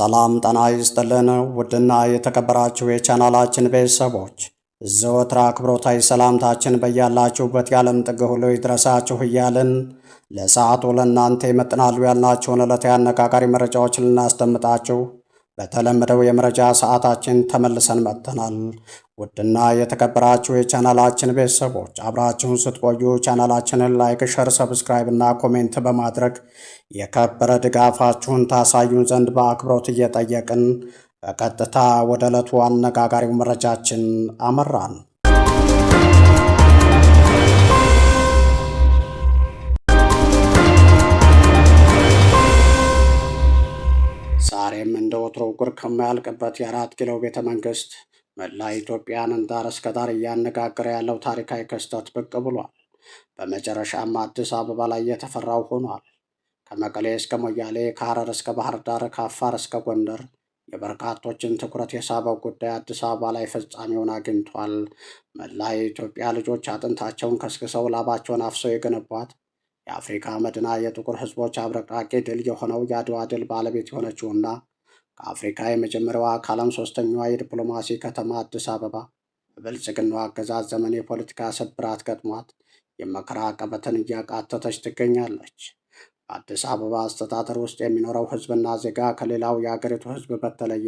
ሰላም ጤና ይስጥልን ውድና የተከበራችሁ የቻናላችን ቤተሰቦች ዘወትር አክብሮታዊ ሰላምታችን በያላችሁበት የዓለም ጥግ ሁሉ ይድረሳችሁ እያልን ለሰዓቱ ለእናንተ ይመጥናሉ ያልናቸውን ዕለታዊ አነጋጋሪ መረጃዎችን ልናስደምጣችሁ በተለመደው የመረጃ ሰዓታችን ተመልሰን መጥተናል። ውድና የተከበራችሁ የቻናላችን ቤተሰቦች አብራችሁን ስትቆዩ ቻናላችንን ላይክ፣ ሸር፣ ሰብስክራይብ እና ኮሜንት በማድረግ የከበረ ድጋፋችሁን ታሳዩን ዘንድ በአክብሮት እየጠየቅን በቀጥታ ወደ ዕለቱ አነጋጋሪው መረጃችን አመራን። ዛሬም እንደ ወትሮው ጉር ከማያልቅበት የአራት ኪሎ ቤተ መንግስት መላ ኢትዮጵያንን ዳር እስከ ዳር እያነጋገረ ያለው ታሪካዊ ክስተት ብቅ ብሏል። በመጨረሻም አዲስ አበባ ላይ የተፈራው ሆኗል። ከመቀሌ እስከ ሞያሌ፣ ከሐረር እስከ ባህር ዳር፣ ከአፋር እስከ ጎንደር የበርካቶችን ትኩረት የሳበው ጉዳይ አዲስ አበባ ላይ ፍጻሜውን አግኝቷል። መላ የኢትዮጵያ ልጆች አጥንታቸውን ከስክሰው ላባቸውን አፍሰው የገነቧት የአፍሪካ መዲና የጥቁር ህዝቦች አብረቅራቂ ድል የሆነው የአድዋ ድል ባለቤት የሆነችውና ከአፍሪካ የመጀመሪያዋ ከዓለም ሶስተኛዋ የዲፕሎማሲ ከተማ አዲስ አበባ በብልጽግናው አገዛዝ ዘመን የፖለቲካ ስብራት ገጥሟት የመከራ ቀበትን እያቃተተች ትገኛለች። በአዲስ አበባ አስተዳደር ውስጥ የሚኖረው ህዝብና ዜጋ ከሌላው የአገሪቱ ህዝብ በተለየ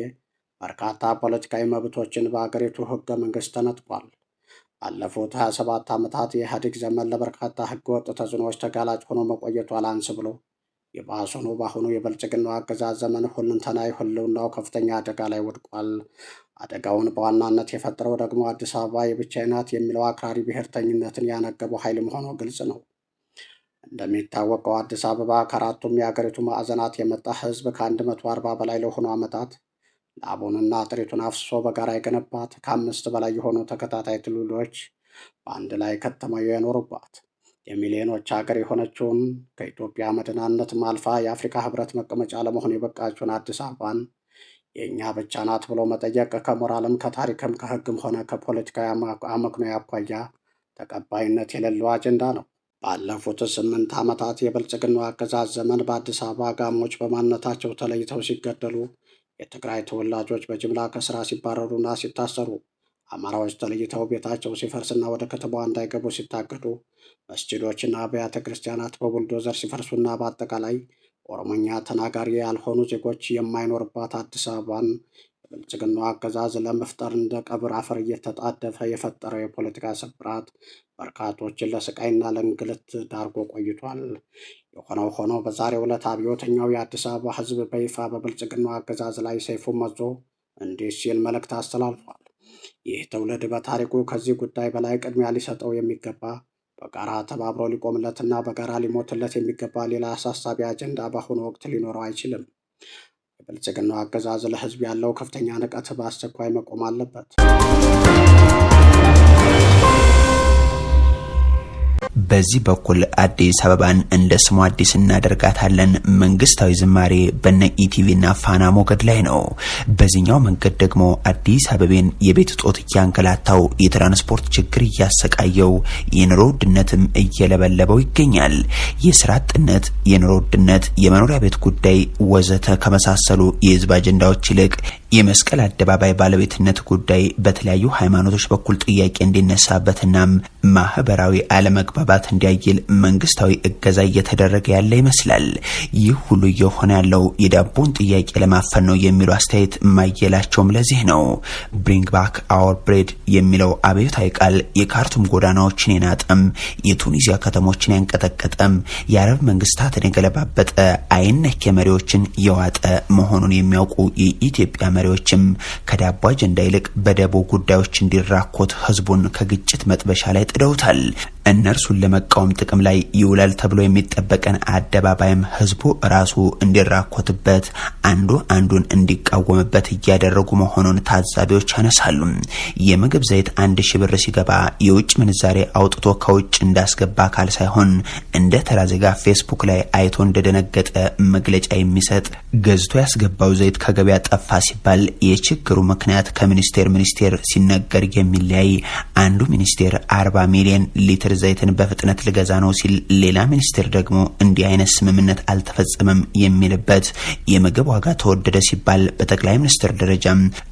በርካታ ፖለቲካዊ መብቶችን በአገሪቱ ህገ መንግስት ተነጥቋል። ባለፉት 27 ዓመታት የኢህአዴግ ዘመን ለበርካታ ህገወጥ ተጽዕኖዎች ተጋላጭ ሆኖ መቆየቱ አላንስ ብሎ የባሰኑ በአሁኑ የብልጽግናው አገዛዝ ዘመን ሁለንተናዊ ህልውናው ከፍተኛ አደጋ ላይ ወድቋል። አደጋውን በዋናነት የፈጠረው ደግሞ አዲስ አበባ የብቻዬ ናት የሚለው አክራሪ ብሔርተኝነትን ያነገበው ኃይል መሆኑ ግልጽ ነው። እንደሚታወቀው አዲስ አበባ ከአራቱም የአገሪቱ ማዕዘናት የመጣ ህዝብ ከ140 በላይ ለሆኑ ዓመታት ላቡንና ጥሪቱን አፍስሶ በጋራ የገነባት ከ5 በላይ የሆኑ ተከታታይ ትውልዶች በአንድ ላይ ከተማው የኖሩባት የሚሊዮኖች ሀገር የሆነችውን ከኢትዮጵያ መዲናነት አልፋ የአፍሪካ ህብረት መቀመጫ ለመሆን የበቃችውን አዲስ አበባን የእኛ ብቻ ናት ብሎ መጠየቅ ከሞራልም ከታሪክም ከህግም ሆነ ከፖለቲካዊ አመክንዮ አኳያ ተቀባይነት የሌለው አጀንዳ ነው። ባለፉት 8 ዓመታት የብልጽግናው አገዛዝ ዘመን በአዲስ አበባ ጋሞች በማንነታቸው ተለይተው ሲገደሉ፣ የትግራይ ተወላጆች በጅምላ ከስራ ሲባረሩና ሲታሰሩ፣ አማራዎች ተለይተው ቤታቸው ሲፈርስና ወደ ከተማዋ እንዳይገቡ ሲታገዱ፣ መስጂዶችና አብያተ ክርስቲያናት በቡልዶዘር ሲፈርሱና በአጠቃላይ ኦሮሞኛ ተናጋሪ ያልሆኑ ዜጎች የማይኖርባት አዲስ አበባን የብልጽግናው አገዛዝ ለመፍጠር እንደ ቀብር አፈር እየተጣደፈ የፈጠረው የፖለቲካ ስብራት በርካቶችን ለስቃይና ለእንግልት ዳርጎ ቆይቷል። የሆነው ሆኖ በዛሬው ዕለት አብዮተኛው የአዲስ አበባ ህዝብ በይፋ በብልጽግናው አገዛዝ ላይ ሰይፉን መዞ እንዲህ ሲል መልእክት አስተላልፏል። ይህ ትውልድ በታሪኩ ከዚህ ጉዳይ በላይ ቅድሚያ ሊሰጠው የሚገባ በጋራ ተባብሮ ሊቆምለትና በጋራ ሊሞትለት የሚገባ ሌላ አሳሳቢ አጀንዳ በአሁኑ ወቅት ሊኖረው አይችልም። የብልጽግናው አገዛዝ ለህዝብ ያለው ከፍተኛ ንቀት በአስቸኳይ መቆም አለበት። በዚህ በኩል አዲስ አበባን እንደ ስሙ አዲስ እናደርጋታለን መንግስታዊ ዝማሬ በነ ኢቲቪና ፋና ሞገድ ላይ ነው። በዚህኛው መንገድ ደግሞ አዲስ አበባን የቤት እጦት እያንገላታው፣ የትራንስፖርት ችግር እያሰቃየው፣ የኑሮ ውድነትም እየለበለበው ይገኛል። የስራ አጥነት፣ የኑሮ ውድነት፣ የመኖሪያ ቤት ጉዳይ ወዘተ ከመሳሰሉ የህዝብ አጀንዳዎች ይልቅ የመስቀል አደባባይ ባለቤትነት ጉዳይ በተለያዩ ሃይማኖቶች በኩል ጥያቄ እንዲነሳበትና ማህበራዊ አለመግባባት እንዲያይል መንግስታዊ እገዛ እየተደረገ ያለ ይመስላል። ይህ ሁሉ እየሆነ ያለው የዳቦን ጥያቄ ለማፈን ነው የሚሉ አስተያየት ማየላቸውም ለዚህ ነው። ብሪንግ ባክ አወር ብሬድ የሚለው አብዮታዊ ቃል የካርቱም ጎዳናዎችን የናጠም፣ የቱኒዚያ ከተሞችን ያንቀጠቀጠም፣ የአረብ መንግስታትን የገለባበጠ አይነኬ መሪዎችን የዋጠ መሆኑን የሚያውቁ የኢትዮጵያ መሪዎችም ከዳቦ አጀንዳ ይልቅ በደቦ ጉዳዮች እንዲራኮት ህዝቡን ከግጭት መጥበሻ ላይ ጥደውታል። እነርሱን ለመቃወም ጥቅም ላይ ይውላል ተብሎ የሚጠበቀን አደባባይም ህዝቡ ራሱ እንዲራኮትበት፣ አንዱ አንዱን እንዲቃወምበት እያደረጉ መሆኑን ታዛቢዎች ያነሳሉ። የምግብ ዘይት 1000 ብር ሲገባ የውጭ ምንዛሬ አውጥቶ ከውጭ እንዳስገባ አካል ሳይሆን እንደ ተራ ዜጋ ፌስቡክ ላይ አይቶ እንደደነገጠ መግለጫ የሚሰጥ፣ ገዝቶ ያስገባው ዘይት ከገበያ ጠፋ ሲባል የችግሩ ምክንያት ከሚኒስቴር ሲነገር የሚለያይ፣ አንዱ ሚኒስቴር 40 ሚሊዮን ሊትር ሚኒስቴር ዘይትን በፍጥነት ልገዛ ነው ሲል ሌላ ሚኒስቴር ደግሞ እንዲህ አይነት ስምምነት አልተፈጸመም የሚልበት፣ የምግብ ዋጋ ተወደደ ሲባል በጠቅላይ ሚኒስትር ደረጃ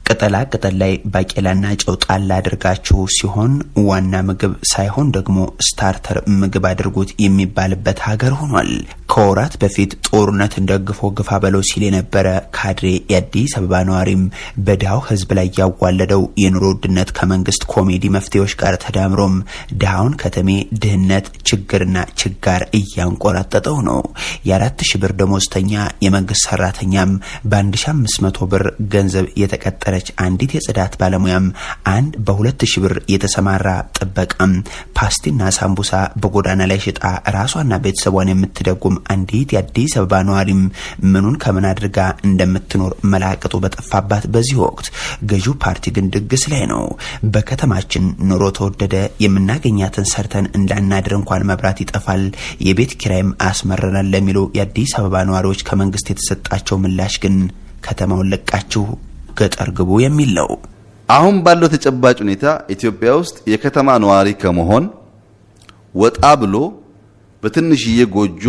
ቅጠላ ቅጠል ላይ ባቄላና ጨው ጣል አድርጋችሁ ሲሆን ዋና ምግብ ሳይሆን ደግሞ ስታርተር ምግብ አድርጉት የሚባልበት ሀገር ሆኗል። ከወራት በፊት ጦርነትን ደግፎ ግፋ በለው ሲል የነበረ ካድሬ የአዲስ አበባ ነዋሪም በድሃው ህዝብ ላይ ያዋለደው የኑሮ ውድነት ከመንግስት ኮሜዲ መፍትሄዎች ጋር ተዳምሮም ድሃውን ከተሜ ድህነት ችግርና ችጋር እያንቆራጠጠው ነው። የ4,000 ብር ደሞዝተኛ የመንግስት ሰራተኛም በ1,500 ብር ገንዘብ የተቀጠረች አንዲት የጽዳት ባለሙያም አንድ በ2,000 ብር የተሰማራ ጥበቃም ፓስቲና ሳምቡሳ በጎዳና ላይ ሽጣ ራሷና ቤተሰቧን የምትደጉም አንዲት የአዲስ አበባ ነዋሪም ምኑን ከምን አድርጋ እንደምትኖር መላቀጡ በጠፋባት በዚህ ወቅት ገዢው ፓርቲ ግን ድግስ ላይ ነው። በከተማችን ኑሮ ተወደደ፣ የምናገኛትን ሰርተን እንዳናድር እንኳን መብራት ይጠፋል፣ የቤት ኪራይም አስመረናል ለሚሉ የአዲስ አበባ ነዋሪዎች ከመንግስት የተሰጣቸው ምላሽ ግን ከተማውን ለቃችሁ ገጠር ግቡ የሚል ነው። አሁን ባለው ተጨባጭ ሁኔታ ኢትዮጵያ ውስጥ የከተማ ነዋሪ ከመሆን ወጣ ብሎ በትንሽዬ ጎጆ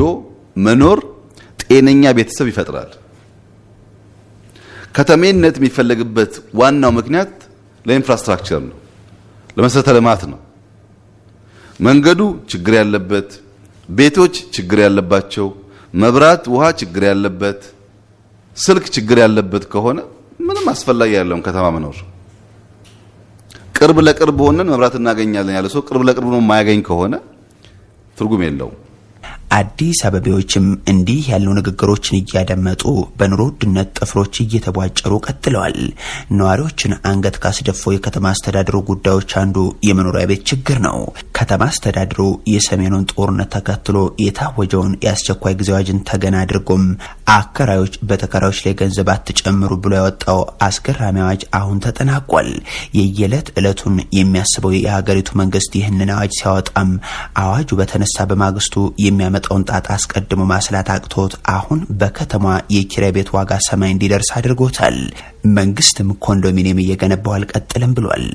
መኖር ጤነኛ ቤተሰብ ይፈጥራል። ከተሜነት የሚፈለግበት ዋናው ምክንያት ለኢንፍራስትራክቸር ነው፣ ለመሰረተ ልማት ነው። መንገዱ ችግር ያለበት፣ ቤቶች ችግር ያለባቸው፣ መብራት ውሃ ችግር ያለበት፣ ስልክ ችግር ያለበት ከሆነ ምንም አስፈላጊ ያለውም ከተማ መኖር። ቅርብ ለቅርብ ሆነን መብራት እናገኛለን ያለ ሰው ቅርብ ለቅርብ ነው የማያገኝ ከሆነ ትርጉም የለውም። አዲስ አበባዎችም እንዲህ ያሉ ንግግሮችን እያደመጡ በኑሮ ውድነት ጥፍሮች እየተቧጨሩ ቀጥለዋል። ነዋሪዎችን አንገት ካስደፈው የከተማ አስተዳደሩ ጉዳዮች አንዱ የመኖሪያ ቤት ችግር ነው። ከተማ አስተዳደሩ የሰሜኑን ጦርነት ተከትሎ የታወጀውን የአስቸኳይ ጊዜ አዋጅን ተገና አድርጎም አከራዮች በተከራዮች ላይ ገንዘብ አትጨምሩ ብሎ ያወጣው አስገራሚ አዋጅ አሁን ተጠናቋል። የየዕለት ዕለቱን የሚያስበው የሀገሪቱ መንግስት ይህንን አዋጅ ሲያወጣም አዋጁ በተነሳ በማግስቱ የሚያመጣውን ጣጣ አስቀድሞ ማስላት አቅቶት አሁን በከተማ የኪራይ ቤት ዋጋ ሰማይ እንዲደርስ አድርጎታል። መንግስትም ኮንዶሚኒየም እየገነባው አልቀጥልም ብሏል።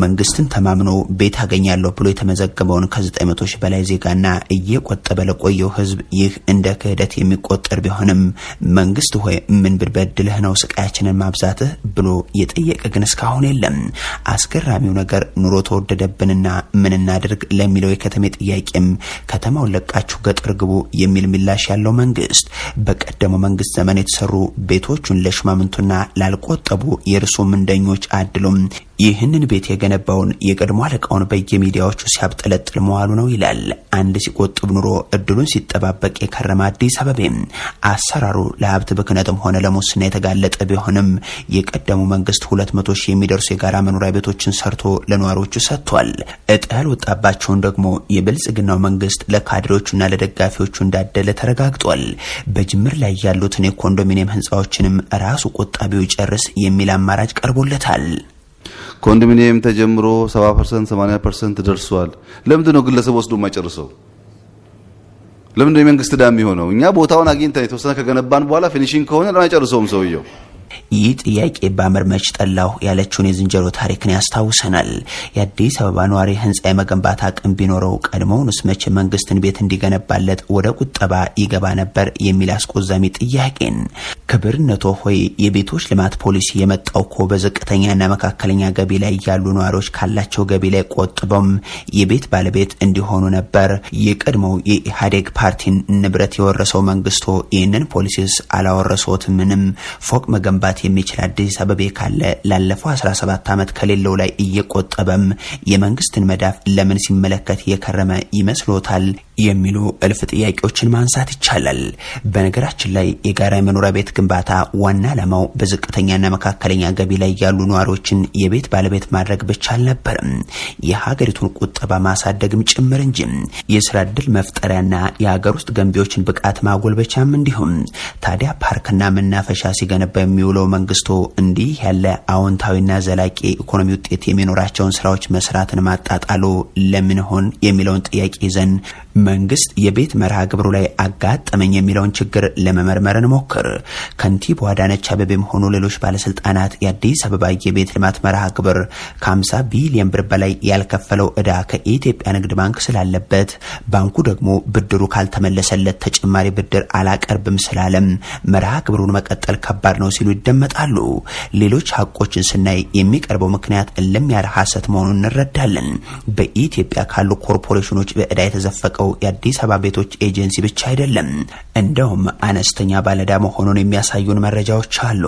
መንግስትን ተማምኖ ቤት አገኛለሁ ብሎ የተመዘገበውን ከ900 ሺህ በላይ ዜጋና እየቆጠበ ለቆየው ህዝብ ይህ እንደ ክህደት የሚቆጠር ቢሆንም መንግስት ሆይ ምን ብበድልህ ነው ስቃያችንን ማብዛትህ ብሎ የጠየቀ ግን እስካሁን የለም። አስገራሚው ነገር ኑሮ ተወደደብንና ምን እናድርግ ለሚለው የከተሜ ጥያቄም ከተማውን ለቃችሁ ገጠር ግቡ የሚል ምላሽ ያለው መንግስት በቀደመው መንግስት ዘመን የተሰሩ ቤቶቹን ለሽማምንቱና ላልቆጠቡ የእርሱ ምንደኞች አድሎም ይህንን ቤት የገነባውን የቀድሞ አለቃውን በየሚዲያዎቹ ሲያብጠለጥል መዋሉ ነው ይላል። አንድ ሲቆጥብ ኑሮ እድሉን ሲጠባበቅ የከረመ አዲስ አበባም አሰራሩ ለሀብት ብክነትም ሆነ ለሙስና የተጋለጠ ቢሆንም የቀደሙ መንግስት 200 ሺህ የሚደርሱ የጋራ መኖሪያ ቤቶችን ሰርቶ ለነዋሪዎቹ ሰጥቷል። እጣ ያልወጣባቸውን ደግሞ የብልጽግናው መንግስት ለካድሬዎቹና ለደጋፊዎቹ እንዳደለ ተረጋግጧል። በጅምር ላይ ያሉትን የኮንዶሚኒየም ህንፃዎችንም ራሱ ቆጣቢው ይጨርስ የሚል አማራጭ ቀርቦለታል። ኮንዶሚኒየም ተጀምሮ 70% 80% ደርሷል። ለምንድን ነው ግለሰብ ወስዶ የማይጨርሰው? ለምንድን ነው የመንግስት ዕዳ የሚሆነው? እኛ ቦታውን አግኝተን የተወሰነ ከገነባን በኋላ ፊኒሺንግ ከሆነ ለምን አይጨርሰውም ሰውየው? ይህ ጥያቄ ባመር መች ጠላሁ ያለችውን የዝንጀሮ ታሪክን ያስታውሰናል። የአዲስ አበባ ነዋሪ ህንፃ የመገንባት አቅም ቢኖረው ቀድሞውንስ መቼ መንግስትን ቤት እንዲገነባለት ወደ ቁጠባ ይገባ ነበር የሚል አስቆዛሚ ጥያቄን ክብርነቶ ሆይ የቤቶች ልማት ፖሊሲ የመጣው እኮ በዝቅተኛና መካከለኛ ገቢ ላይ ያሉ ነዋሪዎች ካላቸው ገቢ ላይ ቆጥበም የቤት ባለቤት እንዲሆኑ ነበር። የቀድሞው የኢህአዴግ ፓርቲን ንብረት የወረሰው መንግስቶ ይህንን ፖሊሲስ አላወረሰውት? ምንም ፎቅ መገንባት የሚችል አዲስ አበባ ካለ ላለፈው 17 ዓመት ከሌለው ላይ እየቆጠበም የመንግስትን መዳፍ ለምን ሲመለከት የከረመ ይመስሎታል የሚሉ እልፍ ጥያቄዎችን ማንሳት ይቻላል። በነገራችን ላይ የጋራ መኖሪያ ቤት ግንባታ ዋና ዓላማው በዝቅተኛና መካከለኛ ገቢ ላይ ያሉ ነዋሪዎችን የቤት ባለቤት ማድረግ ብቻ አልነበረም፣ የሀገሪቱን ቁጠባ ማሳደግም ጭምር እንጂ የስራ ዕድል መፍጠሪያና የሀገር ውስጥ ገንቢዎችን ብቃት ማጎልበቻም እንዲሁም። ታዲያ ፓርክና መናፈሻ ሲገነባ የሚውለው መንግስቱ እንዲህ ያለ አዎንታዊና ዘላቂ ኢኮኖሚ ውጤት የሚኖራቸውን ስራዎች መስራትን ማጣጣሉ ለምን ሆን የሚለውን ጥያቄ ይዘን መንግስት የቤት መርሃ ግብሩ ላይ አጋጠመኝ የሚለውን ችግር ለመመርመር እንሞክር። ከንቲባዋ አዳነች አቤቤም ሆኑ ሌሎች ባለስልጣናት የአዲስ አበባ የቤት ልማት መርሃ ግብር ከ50 ቢሊዮን ብር በላይ ያልከፈለው ዕዳ ከኢትዮጵያ ንግድ ባንክ ስላለበት ባንኩ ደግሞ ብድሩ ካልተመለሰለት ተጨማሪ ብድር አላቀርብም ስላለም መርሃ ግብሩን መቀጠል ከባድ ነው ሲሉ ይደመጣሉ። ሌሎች ሀቆችን ስናይ የሚቀርበው ምክንያት እልም ያለ ሐሰት መሆኑን እንረዳለን። በኢትዮጵያ ካሉ ኮርፖሬሽኖች በዕዳ የተዘፈቀው የአዲስ አበባ ቤቶች ኤጀንሲ ብቻ አይደለም። እንደውም አነስተኛ ባለዕዳ መሆኑን የሚያሳዩን መረጃዎች አሉ።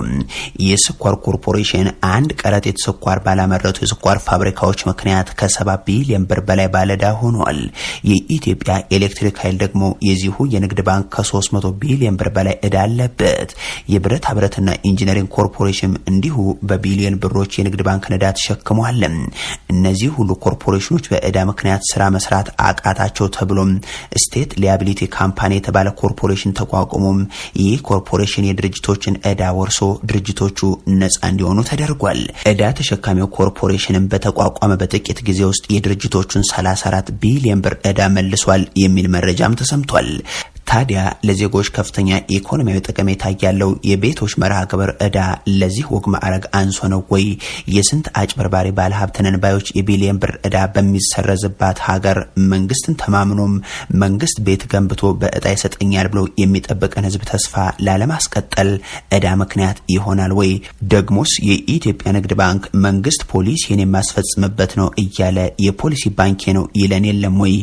የስኳር ኮርፖሬሽን አንድ ከረጢት ስኳር ባላመረቱ የስኳር ፋብሪካዎች ምክንያት ከ70 ቢሊዮን ብር በላይ ባለዕዳ ሆኗል። የኢትዮጵያ ኤሌክትሪክ ኃይል ደግሞ የዚሁ የንግድ ባንክ ከ300 ቢሊዮን ብር በላይ ዕዳ አለበት። የብረታ ብረትና ኢንጂነሪንግ ኮርፖሬሽን እንዲሁ በቢሊዮን ብሮች የንግድ ባንክ ዕዳ ተሸክሟል። እነዚህ ሁሉ ኮርፖሬሽኖች በዕዳ ምክንያት ስራ መስራት አቃታቸው ተብሎም ስቴት ሊያቢሊቲ ካምፓኒ የተባለ ኮርፖሬሽን ተቋቁሞም ይህ ኮርፖሬሽን የድርጅቶችን ዕዳ ወርሶ ድርጅቶቹ ነፃ እንዲሆኑ ተደርጓል። ዕዳ ተሸካሚው ኮርፖሬሽንም በተቋቋመ በጥቂት ጊዜ ውስጥ የድርጅቶቹን 34 ቢሊዮን ብር ዕዳ መልሷል የሚል መረጃም ተሰምቷል። ታዲያ ለዜጎች ከፍተኛ ኢኮኖሚያዊ ጠቀሜታ ያለው የቤቶች መርሃ ግብር ዕዳ ለዚህ ወግ ማዕረግ አንሶ ነው ወይ? የስንት አጭበርባሪ ባለሀብት ነን ባዮች የቢሊዮን ብር ዕዳ በሚሰረዝባት ሀገር መንግስትን ተማምኖም መንግስት ቤት ገንብቶ በዕጣ ይሰጠኛል ብሎ የሚጠብቀን ህዝብ ተስፋ ላለማስቀጠል ዕዳ ምክንያት ይሆናል ወይ? ደግሞስ የኢትዮጵያ ንግድ ባንክ መንግስት ፖሊሲን የማስፈጽምበት ነው እያለ የፖሊሲ ባንኬ ነው ይለን የለም ወይ?